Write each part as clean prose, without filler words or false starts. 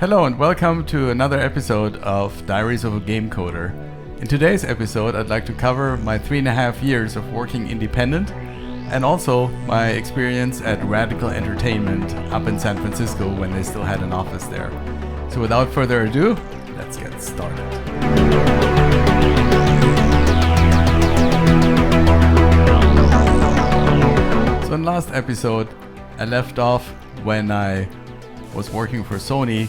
Hello and welcome to another episode of Diaries of a Game Coder. In today's episode, I'd like to cover my 3.5 years of working independent and also my experience at Radical Entertainment up in San Francisco when they still had an office there. So without further ado, let's get started. So in the last episode, I left off when I was working for Sony,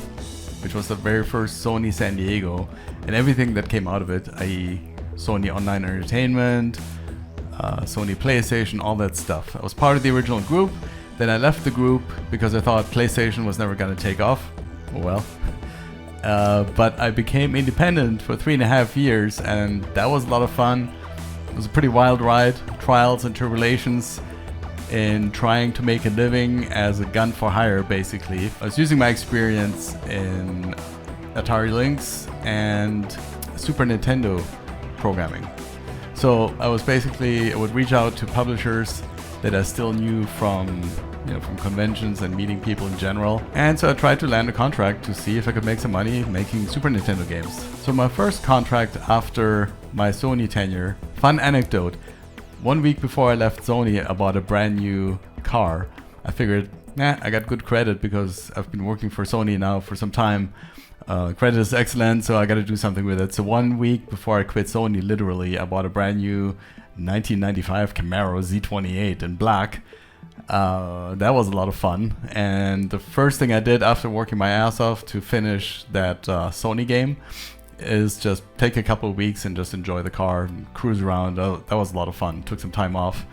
which was the very first Sony San Diego, and everything that came out of it, i.e. Sony Online Entertainment, Sony PlayStation, all that stuff. I was part of the original group, then I left the group because I thought PlayStation was never going to take off. Well, but I became independent for 3.5 years, and that was a lot of fun. It was a pretty wild ride, trials and tribulations in trying to make a living as a gun for hire, basically. I was using my experience in Atari Lynx and Super Nintendo programming. So I would reach out to publishers that I still knew from conventions and meeting people in general. And so I tried to land a contract to see if I could make some money making Super Nintendo games. So my first contract after my Sony tenure, fun anecdote. 1 week before I left Sony, I bought a brand new car. I figured, I got good credit because I've been working for Sony now for some time. Credit is excellent, so I got to do something with it. So 1 week before I quit Sony, literally, I bought a brand new 1995 Camaro Z28 in black. That was a lot of fun. And the first thing I did after working my ass off to finish that Sony game is just take a couple of weeks and just enjoy the car and cruise around. That was a lot of fun. Took some time off.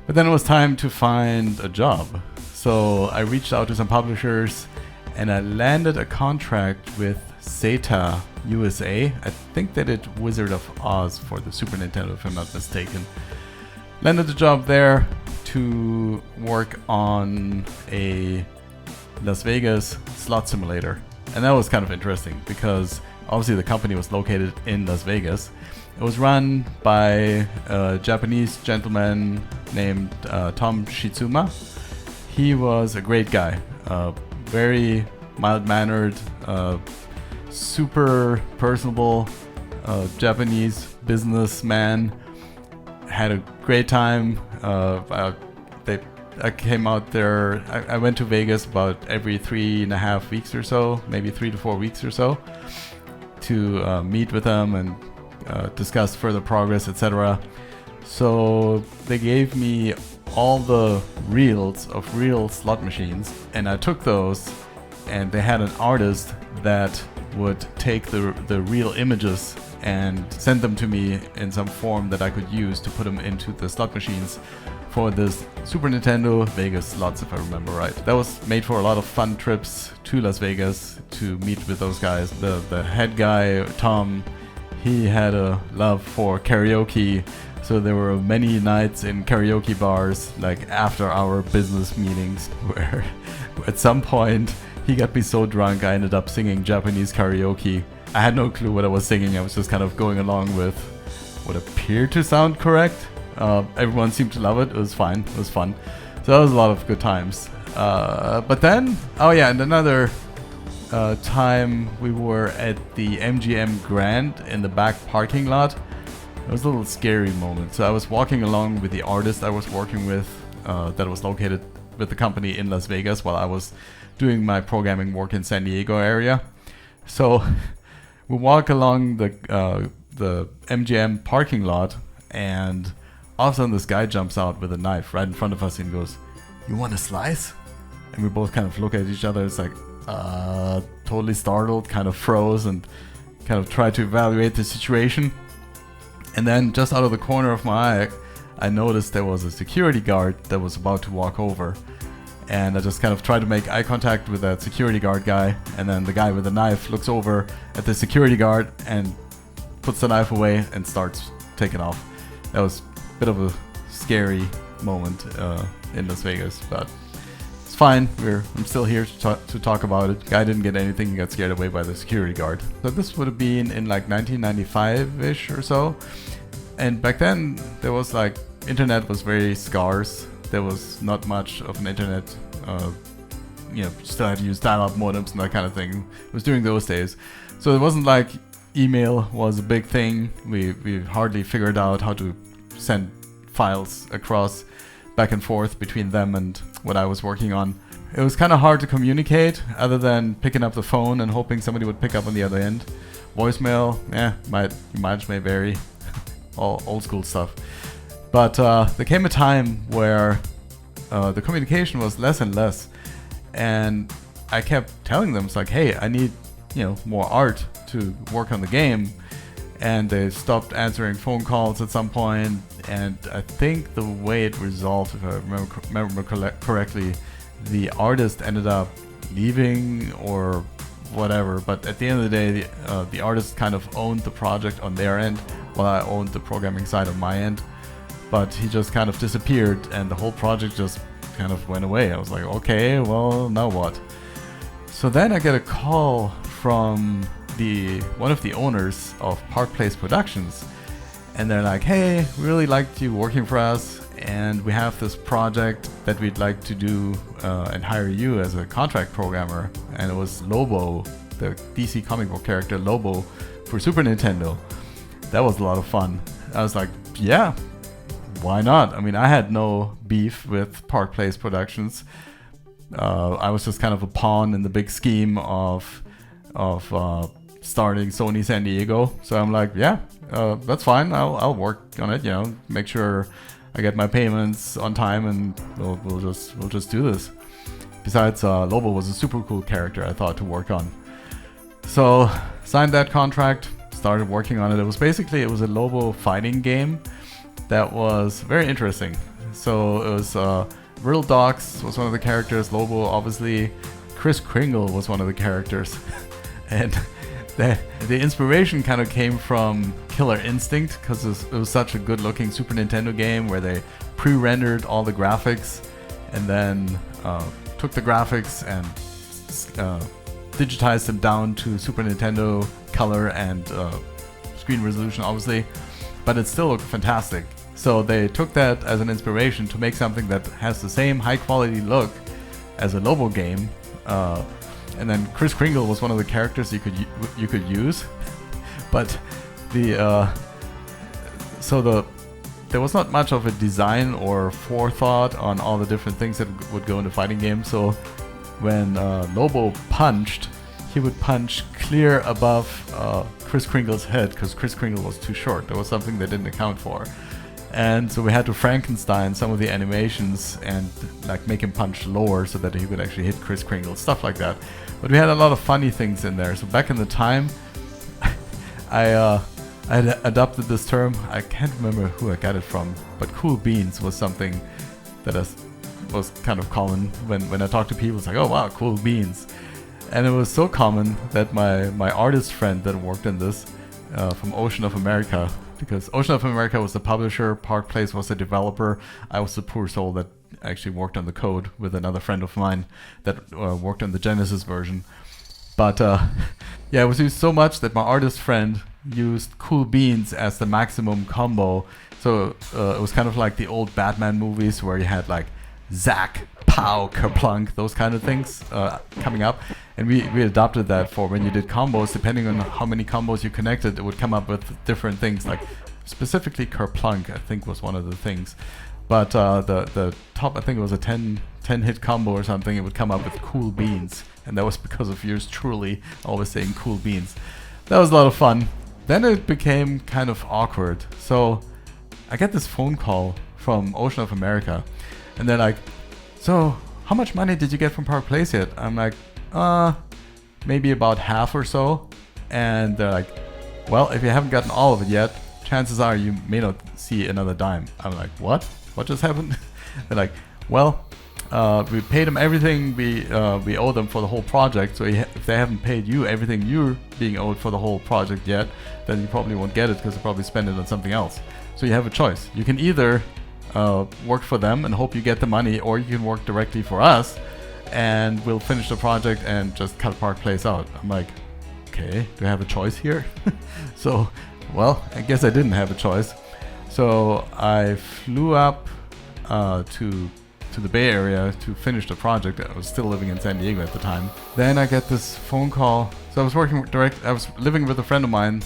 But then it was time to find a job. So I reached out to some publishers and I landed a contract with Sega USA. I think they did Wizard of Oz for the Super Nintendo, if I'm not mistaken. Landed a job there to work on a Las Vegas slot simulator. And that was kind of interesting because obviously the company was located in Las Vegas. It was run by a Japanese gentleman named Tom Shitsuma. He was a great guy, very mild-mannered, super personable Japanese businessman. Had a great time. I came out there. I went to Vegas about every 3.5 weeks or so, maybe 3 to 4 weeks or so, to meet with them and discuss further progress, etc. So they gave me all the reels of real slot machines, and I took those, and they had an artist that would take the real images and send them to me in some form that I could use to put them into the slot machines for this Super Nintendo Vegas slots, if I remember right. That was made for a lot of fun trips to Las Vegas to meet with those guys. The head guy, Tom, he had a love for karaoke, so there were many nights in karaoke bars, like after our business meetings, where at some point he got me so drunk I ended up singing Japanese karaoke. I had no clue what I was singing. I was just kind of going along with what appeared to sound correct. Everyone seemed to love it. It was fine. It was fun. So that was a lot of good times. But then, and another time we were at the MGM Grand in the back parking lot. It was a little scary moment. So I was walking along with the artist I was working with that was located with the company in Las Vegas while I was doing my programming work in San Diego area. So we walk along the MGM parking lot, and all of a sudden this guy jumps out with a knife right in front of us and goes, "You want a slice?" And we both kind of look at each other. It's like, totally startled, kind of froze and kind of tried to evaluate the situation. And then just out of the corner of my eye, I noticed there was a security guard that was about to walk over. And I just kind of tried to make eye contact with that security guard guy. And then the guy with the knife looks over at the security guard and puts the knife away and starts taking off. That was a bit of a scary moment in Las Vegas, but it's fine. I'm still here to talk about it. Guy didn't get anything. He got scared away by the security guard. So this would have been in like 1995-ish or so. And back then, there was internet was very scarce. There was not much of an internet still had to use dial-up modems and that kind of thing. It was during those days. So it wasn't like email was a big thing. We hardly figured out how to send files across back and forth between them and what I was working on. It was kind of hard to communicate other than picking up the phone and hoping somebody would pick up on the other end. Voicemail, mileage may vary. All old school stuff. But there came a time where the communication was less and less, and I kept telling them, it's like, hey, I need more art to work on the game, and they stopped answering phone calls at some point. And I think the way it resolved, if I remember correctly, the artist ended up leaving or whatever, but at the end of the day, the artist kind of owned the project on their end while I owned the programming side on my end. But he just kind of disappeared and the whole project just kind of went away. I was like, okay, well, now what? So then I get a call from one of the owners of Park Place Productions, and they're like, hey, we really liked you working for us, and we have this project that we'd like to do and hire you as a contract programmer. And it was Lobo, the DC comic book character Lobo for Super Nintendo. That was a lot of fun. I was like, yeah, why not? I mean, I had no beef with Park Place Productions. I was just kind of a pawn in the big scheme of starting Sony San Diego. So I'm like, yeah, that's fine. I'll work on it. Make sure I get my payments on time, and we'll just do this. Besides, Lobo was a super cool character, I thought, to work on. So signed that contract, started working on it. It was a Lobo fighting game that was very interesting. So it was Riddle Dogs was one of the characters. Lobo, obviously. Kris Kringle was one of the characters. And the inspiration kind of came from Killer Instinct, because it was such a good-looking Super Nintendo game where they pre-rendered all the graphics and then took the graphics and digitized them down to Super Nintendo color and screen resolution, obviously, but it still looked fantastic. So they took that as an inspiration to make something that has the same high-quality look as a Lobo game. And then Kris Kringle was one of the characters you could use, but there was not much of a design or forethought on all the different things that would go into fighting games. So when Lobo punched, he would punch clear above Kris Kringle's head, because Kris Kringle was too short. That was something they didn't account for. And so we had to Frankenstein some of the animations and like make him punch lower so that he could actually hit Kris Kringle, stuff like that. But we had a lot of funny things in there. So back in the time, I had adopted this term. I can't remember who I got it from, but cool beans was something that was kind of common when I talked to people. It's like, oh wow, cool beans. And it was so common that my artist friend that worked in this from Ocean of America, because Ocean of America was the publisher, Park Place was the developer. I was the poor soul that actually worked on the code with another friend of mine that worked on the Genesis version. But yeah, it was used so much that my artist friend used cool beans as the maximum combo. So it was kind of like the old Batman movies where you had like Zack, Pow, Kerplunk, those kind of things coming up. And we adopted that for when you did combos. Depending on how many combos you connected, it would come up with different things. Like specifically Kerplunk, I think, was one of the things. But the top, I think it was a 10 hit combo or something, it would come up with cool beans. And that was because of yours truly always saying cool beans. That was a lot of fun. Then it became kind of awkward. So I get this phone call from Ocean of America. And they're like, so how much money did you get from Park Place yet? I'm like, maybe about half or so. And they're like, well, if you haven't gotten all of it yet, chances are you may not see another dime. I'm like, what? What just happened? They're like, well, we paid them everything we owe them for the whole project. So if they haven't paid you everything you're being owed for the whole project yet, then you probably won't get it because they'll probably spend it on something else. So you have a choice. You can either work for them and hope you get the money, or you can work directly for us and we'll finish the project and just cut Park Place out. I'm like, okay, do I have a choice here? So, well, I guess I didn't have a choice. So I flew up to to the Bay Area to finish the project. I was still living in San Diego at the time. Then I get this phone call. So I was living with a friend of mine,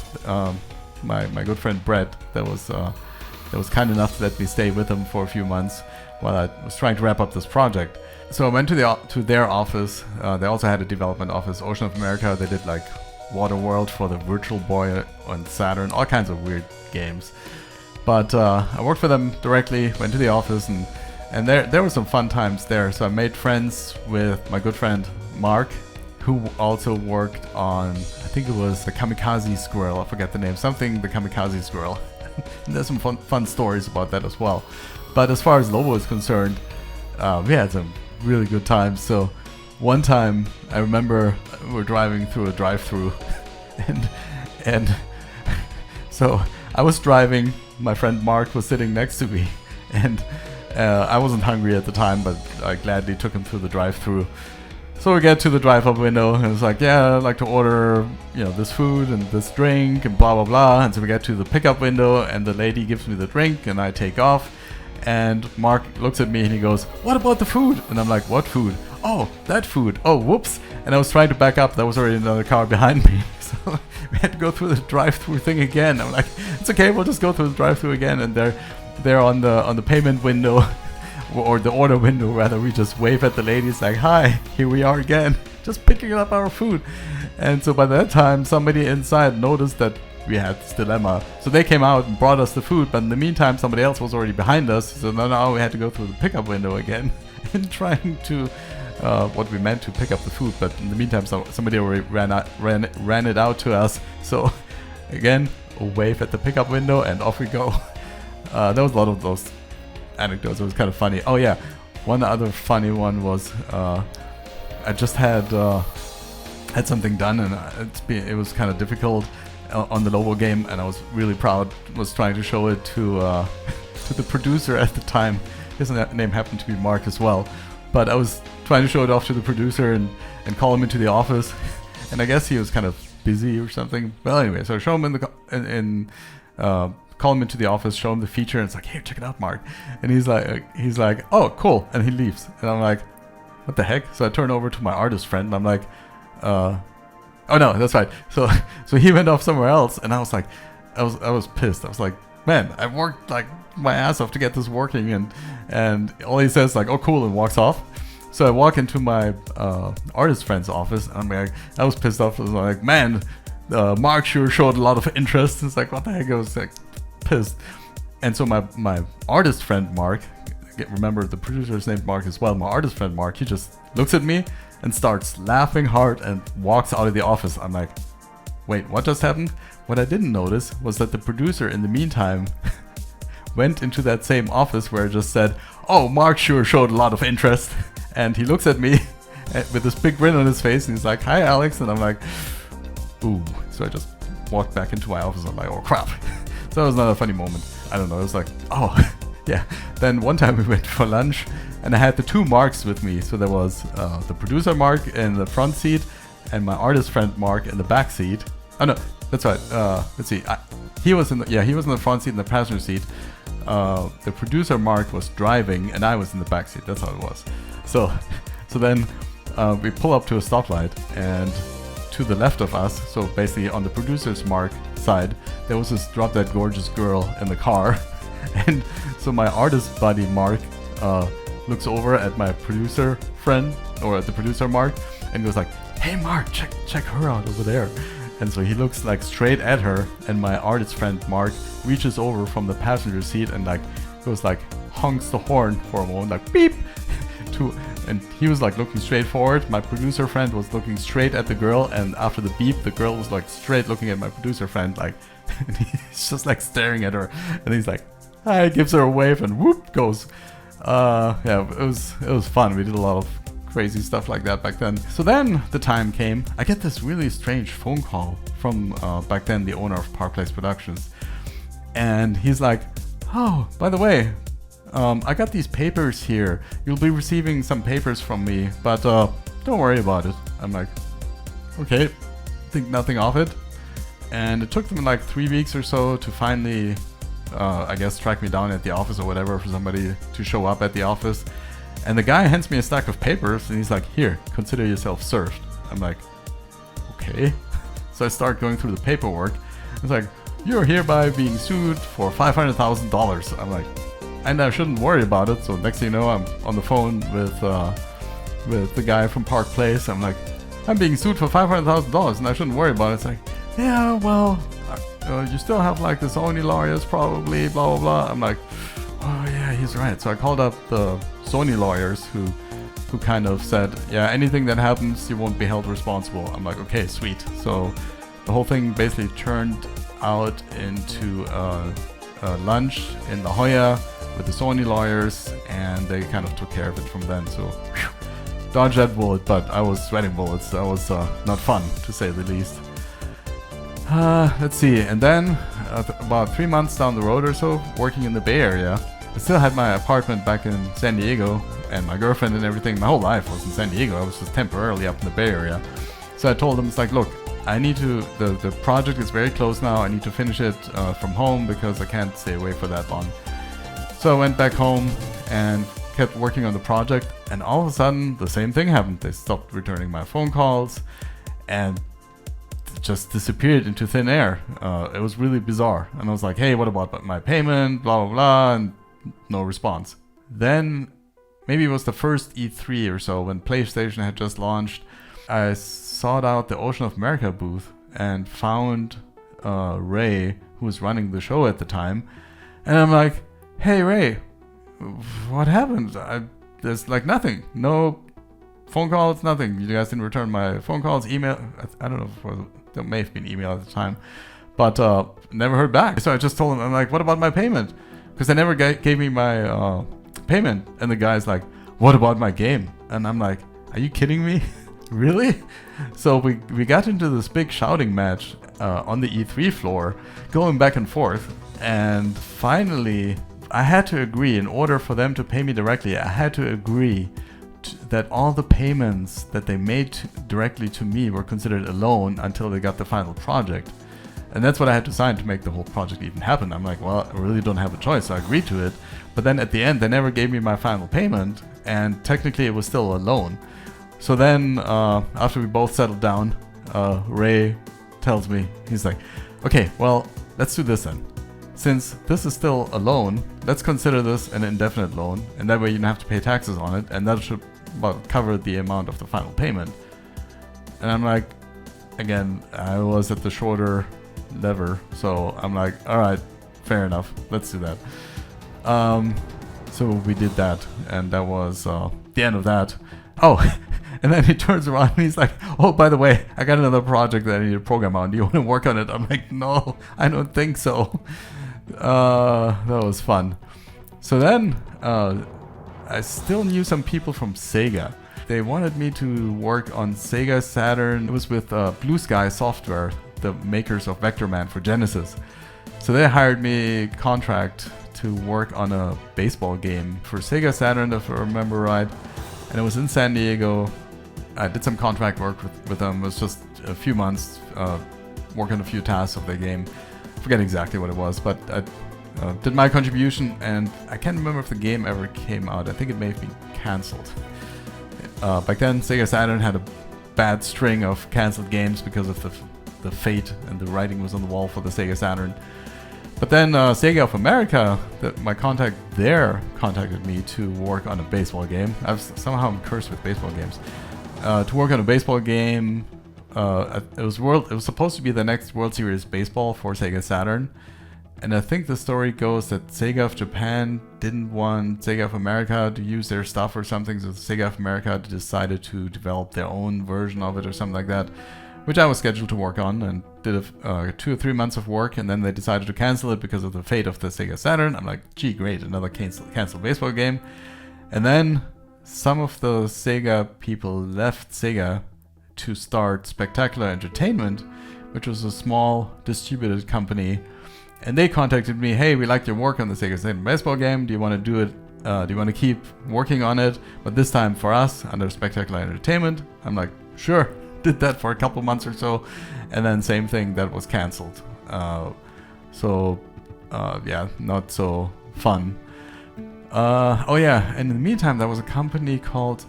my good friend Brett, that was kind enough to let me stay with him for a few months while I was trying to wrap up this project. So I went to their office. They also had a development office, Ocean of America. They did like Waterworld for the Virtual Boy on Saturn, all kinds of weird games. But I worked for them directly, went to the office, and there were some fun times there. So I made friends with my good friend Mark, who also worked on, I think it was the Kamikaze Squirrel, I forget the name, something the Kamikaze Squirrel. There's some fun stories about that as well. But as far as Lobo is concerned, we had some really good times. So one time I remember we were driving through a drive-through and so I was driving, my friend Mark was sitting next to me, and I wasn't hungry at the time, but I gladly took him through the drive-through. So we get to the drive-up window, and it's like, yeah, I'd like to order, this food and this drink and blah blah blah. And so we get to the pickup window, and the lady gives me the drink, and I take off. And Mark looks at me and he goes, "What about the food?" And I'm like, "What food?" "Oh, that food. Oh, whoops." And I was trying to back up. There was already another car behind me. So we had to go through the drive-through thing again. I'm like, "It's okay, we'll just go through the drive-through again." And they're on the payment window, or the order window rather. We just wave at the ladies like, "Hi, here we are again, just picking up our food." And so by that time, somebody inside noticed that we had this dilemma. So they came out and brought us the food, but in the meantime, somebody else was already behind us. So now we had to go through the pickup window again and trying to, what we meant to pick up the food. But in the meantime, somebody already ran it out to us. So again, a wave at the pickup window and off we go. There was a lot of those anecdotes. It was kind of funny. Oh yeah, one other funny one was I just had something done, and it was kind of difficult on the Lobo game, and I was really proud. Was trying to show it to the producer at the time. His name happened to be Mark as well, but I was trying to show it off to the producer and call him into the office, and I guess he was kind of busy or something. Well, anyway, so I show him call him into the office, show him the feature, and it's like, "Here, check it out, Mark." And he's like, "Oh, cool," and he leaves, and I'm like, "What the heck?" So I turn over to my artist friend, and I'm like, "Oh no, that's right." So he went off somewhere else, and I was like, I was pissed. I was like, "Man, I worked like my ass off to get this working," and all he says like, "Oh, cool," and walks off. So I walk into my artist friend's office, and I'm like, I was pissed off. I was like, "Man, Mark sure showed a lot of interest." It's like, what the heck? I was like pissed. And so my artist friend Mark, remember the producer's named Mark as well. My artist friend Mark, he just looks at me and starts laughing hard and walks out of the office. I'm like, wait, what just happened? What I didn't notice was that the producer in the meantime went into that same office where I just said, "Oh, Mark sure showed a lot of interest." And he looks at me with this big grin on his face, and he's like, "Hi, Alex." And I'm like, ooh. So I just walked back into my office. I'm like, oh crap. So that was another funny moment. I don't know. It was like, oh yeah. Then one time we went for lunch, and I had the two Marks with me. So there was the producer Mark in the front seat, and my artist friend Mark in the back seat. Oh no, that's right. Let's see. He was in the front seat, in the passenger seat. The producer Mark was driving, and I was in the back seat. That's how it was. So then we pull up to a stoplight, and to the left of us, so basically on the producer's Mark side, there was this drop dead gorgeous girl in the car. And so my artist buddy Mark looks over at my producer friend, or at the producer Mark, and goes like, "Hey Mark, check her out over there." And so he looks like straight at her, and my artist friend Mark reaches over from the passenger seat and like goes like honks the horn for a moment, like beep, and he was like looking straight forward. My producer friend was looking straight at the girl, and after the beep, the girl was like straight looking at my producer friend, like, and he's just like staring at her, and he's like, hi, gives her a wave, and whoop goes. Yeah, it was fun. We did a lot of crazy stuff like that back then. So then the time came. I get this really strange phone call from back then the owner of Park Place Productions, and he's like, "Oh, by the way, I got these papers here. You'll be receiving some papers from me, but don't worry about it." I'm like, okay, think nothing of it. And it took them like 3 weeks or so to finally, I guess, track me down at the office or whatever, for somebody to show up at the office. And the guy hands me a stack of papers and he's like, here, consider yourself served. I'm like, okay. So I start going through the paperwork. It's like, you're hereby being sued for $500,000. I'm like, and I shouldn't worry about it. So next thing you know, I'm on the phone with the guy from Park Place. I'm like, I'm being sued for $500,000 and I shouldn't worry about it. It's like, yeah, well, you still have like the Sony lawyers probably, blah, blah, blah. I'm like, oh yeah, he's right. So I called up the Sony lawyers who kind of said, yeah, anything that happens, you won't be held responsible. I'm like, okay, sweet. So the whole thing basically turned out into a lunch in La Jolla with the Sony lawyers, and they kind of took care of it from then. So whew, dodged that bullet, but I was sweating bullets. That was not fun, to say the least. Let's see, and then about 3 months down the road or so, working in the Bay Area, I still had my apartment back in San Diego, and my girlfriend and everything. My whole life was in San Diego. I was just temporarily up in the Bay Area. So I told them, it's like, look, I need to, the project is very close now. I need to finish it from home because I can't stay away for that long. So I went back home and kept working on the project, and all of a sudden the same thing happened. They stopped returning my phone calls and just disappeared into thin air. It was really bizarre. And I was like, hey, what about my payment? Blah, blah, blah. And no response. Then maybe it was the first E3 or so when PlayStation had just launched. I sought out the Ocean of America booth and found Ray, who was running the show at the time. And I'm like, hey, Ray, what happened? There's like nothing. No phone calls, nothing. You guys didn't return my phone calls, email. I don't know if there may have been email at the time, but never heard back. So I just told him, I'm like, what about my payment? Because they never gave me my payment. And the guy's like, what about my game? And I'm like, are you kidding me? Really? So we got into this big shouting match on the E3 floor, going back and forth. And finally, I had to agree, in order for them to pay me directly, I had to agree that all the payments that they made directly to me were considered a loan until they got the final project. And that's what I had to sign to make the whole project even happen. I'm like, well, I really don't have a choice, so I agreed to it. But then at the end, they never gave me my final payment, and technically it was still a loan. So then, after we both settled down, Ray tells me, he's like, okay, well, let's do this then. Since this is still a loan, let's consider this an indefinite loan, and that way you don't have to pay taxes on it, and that should about cover the amount of the final payment. And I'm like, again, I was at the shorter lever, so I'm like, all right, fair enough, let's do that. So we did that, and that was the end of that. Oh, and then he turns around and he's like, oh, by the way, I got another project that I need to program on. Do you want to work on it? I'm like, no, I don't think so. That was fun. So then I still knew some people from Sega. They wanted me to work on Sega Saturn. It was with Blue Sky Software, the makers of Vector Man for Genesis. So they hired me contract to work on a baseball game for Sega Saturn, if I remember right. And it was in San Diego. I did some contract work with them. It was just a few months, working a few tasks of the game. I forget exactly what it was, but I did my contribution, and I can't remember if the game ever came out. I think it may have been cancelled. Back then, Sega Saturn had a bad string of cancelled games because of the fate, and the writing was on the wall for the Sega Saturn. But then Sega of America, my contact there, contacted me to work on a baseball game. Somehow I'm cursed with baseball games. To work on a baseball game. It was supposed to be the next World Series baseball for Sega Saturn. And I think the story goes that Sega of Japan didn't want Sega of America to use their stuff or something, so Sega of America decided to develop their own version of it or something like that, which I was scheduled to work on, and did 2 or 3 months of work, and then they decided to cancel it because of the fate of the Sega Saturn. I'm like, gee, great, another canceled baseball game. And then some of the Sega people left Sega to start Spectacular Entertainment, which was a small distributed company. And they contacted me, hey, we liked your work on the Sega Saturn baseball game. Do you want to do it? Do you want to keep working on it? But this time for us, under Spectacular Entertainment. I'm like, sure. Did that for a couple months or so. And then same thing, that was canceled. Yeah, not so fun. Oh yeah, and in the meantime, there was a company called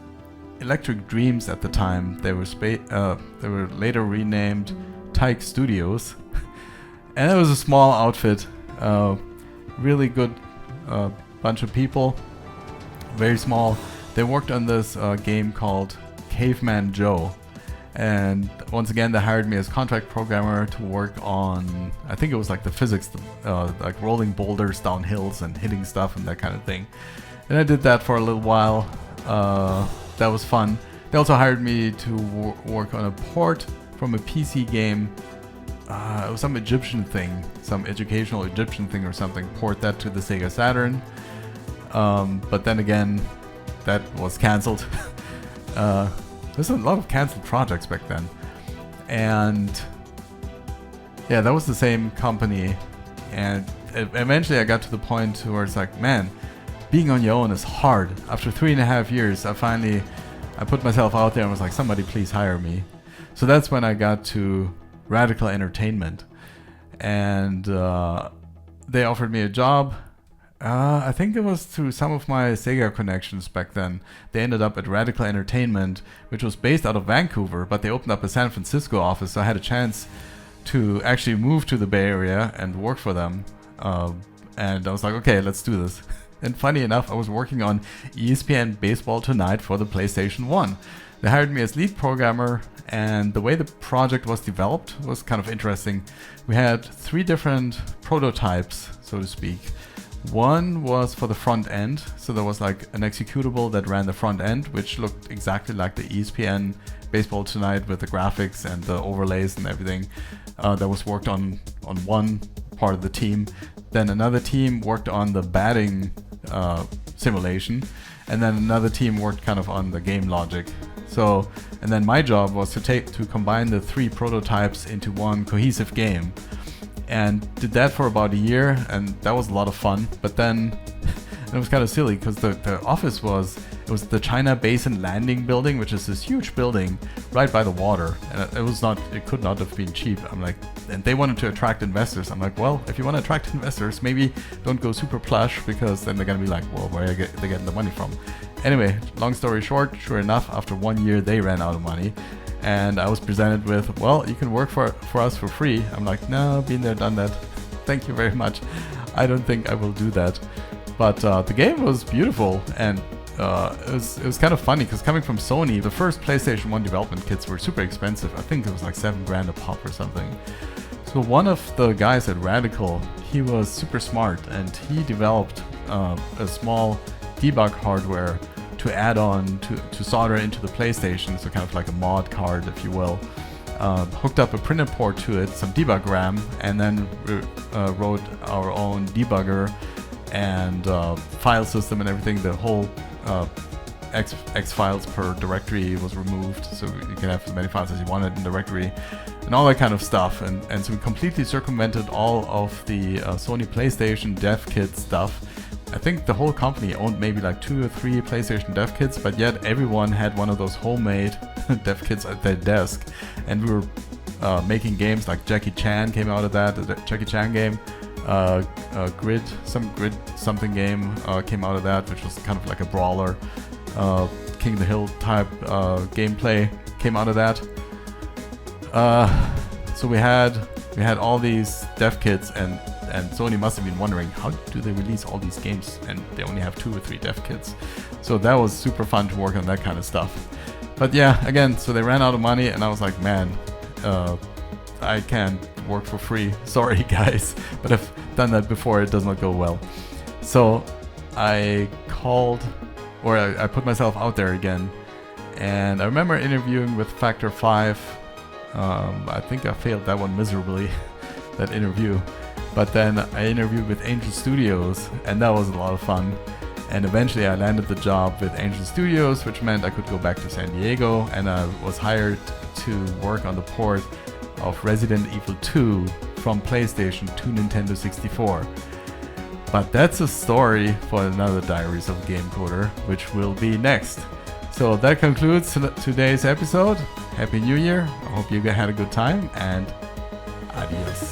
Electric Dreams at the time. They were later renamed Tyke Studios, and it was a small outfit, really good bunch of people, very small. They worked on this game called Caveman Joe, and once again they hired me as contract programmer to work on, I think it was like the physics, like rolling boulders down hills and hitting stuff and that kind of thing. And I did that for a little while. That was fun. They also hired me to work on a port from a PC game. It was some Egyptian thing, some educational Egyptian thing or something. Port that to the Sega Saturn. But then again, that was cancelled. There's a lot of cancelled projects back then. And yeah, that was the same company. And eventually I got to the point where it's like, man, being on your own is hard. After 3.5 years, I put myself out there and was like, somebody please hire me. So that's when I got to Radical Entertainment. And they offered me a job. I think it was through some of my Sega connections back then. They ended up at Radical Entertainment, which was based out of Vancouver, but they opened up a San Francisco office, so I had a chance to actually move to the Bay Area and work for them. And I was like, okay, let's do this. And funny enough, I was working on ESPN Baseball Tonight for the PlayStation 1. They hired me as lead programmer, and the way the project was developed was kind of interesting. We had 3 different prototypes, so to speak. One was for the front end, so there was like an executable that ran the front end, which looked exactly like the ESPN Baseball Tonight with the graphics and the overlays and everything. That was worked on one part of the team. Then another team worked on the batting simulation, and then another team worked kind of on the game logic. So, and then my job was to combine the 3 prototypes into one cohesive game. And did that for about a year, and that was a lot of fun. But then it was kind of silly because the office was the China Basin Landing Building, which is this huge building right by the water, and it could not have been cheap. I'm like, and they wanted to attract investors. I'm like, well, if you want to attract investors, maybe don't go super plush, because then they're gonna be like, well, where are they getting the money from? Anyway, long story short, sure enough, after 1 year they ran out of money. And I was presented with, well, you can work for us for free. I'm like, no, been there, done that. Thank you very much. I don't think I will do that. But the game was beautiful, and it was kind of funny because coming from Sony, the first PlayStation 1 development kits were super expensive. I think it was like $7,000 a pop or something. So one of the guys at Radical, he was super smart, and he developed a small debug hardware to add on to solder into the PlayStation, so kind of like a mod card, if you will. Hooked up a printed port to it, some debug RAM, and then wrote our own debugger and file system and everything. The whole X files per directory was removed, so you can have as many files as you wanted in the directory, and all that kind of stuff. And so we completely circumvented all of the Sony PlayStation dev kit stuff. I think the whole company owned maybe like 2 or 3 PlayStation dev kits, but yet everyone had one of those homemade dev kits at their desk. And we were making games like Jackie Chan came out of that, the Jackie Chan game. Grid something game came out of that, which was kind of like a brawler. King of the Hill type gameplay came out of that. So we had all these dev kits, and Sony must have been wondering, how do they release all these games and they only have 2 or 3 dev kits? So that was super fun to work on that kind of stuff. But yeah, again, so they ran out of money, and I was like, man, I can't work for free. Sorry, guys, but I've done that before. It does not go well. So I I put myself out there again, and I remember interviewing with Factor 5. I think I failed that one miserably, that interview. But then I interviewed with Angel Studios, and that was a lot of fun. And eventually I landed the job with Angel Studios, which meant I could go back to San Diego, and I was hired to work on the port of Resident Evil 2 from PlayStation to Nintendo 64. But that's a story for another Diaries of a Game Coder, which will be next. So that concludes today's episode. Happy New Year. I hope you had a good time, and adios.